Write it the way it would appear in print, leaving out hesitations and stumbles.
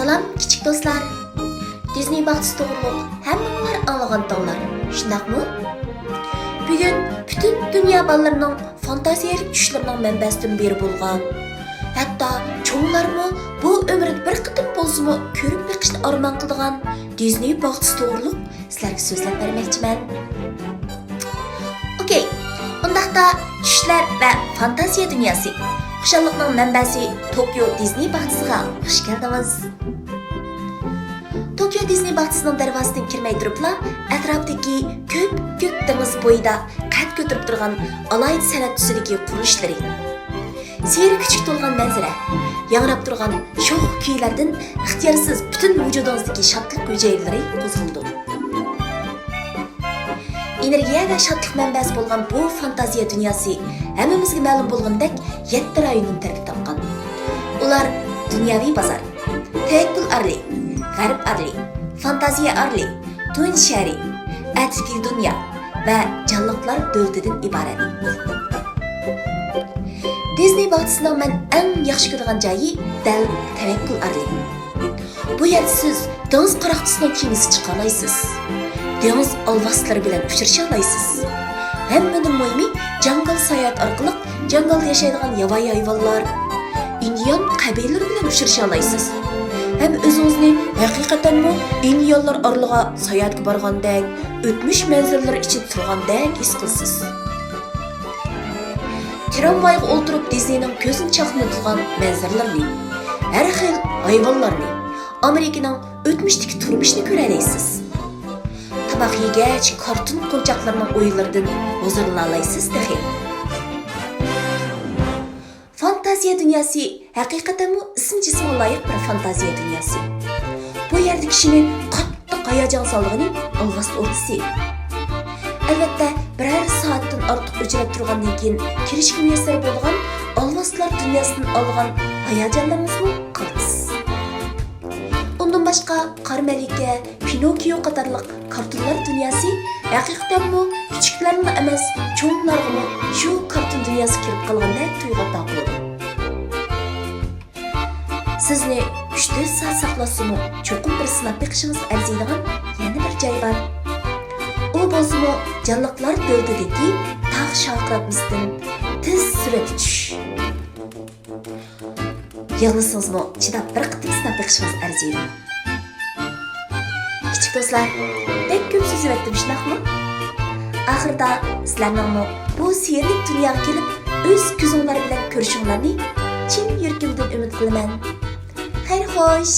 Salam kichik do'stlar. Disney baxtisi to'g'riliq hammanglar anlaganinglar, shundaqmi? Bugun butun dunyo bolalarining fantaziyalik tushlarining manbasidan biri bo'lgan. Hatto cho'nglarmi bu umrida bir qitim bo'lsa-mu ko'rib beqishni armon qiladigan Disney baxtisi to'g'riliq sizlarga so'zlab bermoqchiman. Okay, bundaqda tushlar va fantaziya dunyosi, xushalliqning manbasi Tokyo Disney baxtisiga xush keldingiz. Tokyo Disney baxtisining darvozasidan kirmay turibla, atrofdagi ko'p dengiz bo'yida qad ko'tarib turgan alayda san'at tusidagi qurilishlar, seyir kuchga to'lgan manzara, yangrab turgan sho'x kuylardan ixtiyorsiz butun vujudingizdagi shodlik hujaylalari qo'zg'aldi. Energiya va shodlik manbasi bo'lgan bu fantaziya dunyosi hammamizga ma'lum bo'lgandek 7 rayondan tarkib topgan. Ular dunyoviy bozor, tayakkul arli, g'arb arli, fantaziya arli, tun shari, atfi dunyo va jonliqlar davlatidan iborat. Disney baxtisining men eng yaxshi ko'rgan joyi dal tayakkul arli. Bu yerda siz dengiz qaroqchisining kemasi chiqa olasiz. Dengiz alvaslari bilan uchrasha olasiz. Hammadan muhimi jangal sayohat orqali jangalda yashaydigan yovvoyi hayvonlar, indian qabilalari bilan uchrasha olasiz. Hem o'zingizni haqiqatanmi indianlar oraliga sayohatga borgandek, o'tmish manzaralari ichida turgandek his qilasiz. Tramvayga o'tirib Disneyning ko'zini chaqnatgan manzaralarni, har xil hayvonlarni, Amerikaning o'tmishdagi turmushini ko'ra olasiz. Taboq yegach, kartun qo'nchoqlarining o'yinlaridan huzurlana olasiz dahi. Fantaziya dunyosi haqiqatanmi ism-jismga loyiq bir fantaziya dunyosi. Bu yerda kishini qattiq hayajon soldig'ini alvast o'rtasi. Albatta, biror soatdan ortiq o'chirib turgandan keyin kirishga muyassar bo'lgan alvastlar dunyosidan olgan hayajonlarimizni qilamiz. Undan boshqa Qarmalika, Pinokio qatorliq kartunlar dunyosi haqiqatanmi kichiklarning emas, cho'nglarga shu kartun dunyosi kirib qolgandek tuyg'u qiladi. Sizni 3-4 soat saqlasimi, cho'qim bir sinab beqishingiz arziydigan yana bir joy bor. U bo'lsa-mu jonliqlar davlatidagi tog' shoqiratmasdan tez suratga tush. Yig'lasingizmi, chidab bir qitim sinab beqishingiz arziydi. Kichik do'stlar, bek ko'p so'zib aytdim, shunaqmi? Oxirida sizlarning bu sirli dunyoga kelib, o'z ko'zinglar bilan ko'rishinglarni chin yuragimdan umid qilaman. Xayr xo'sh.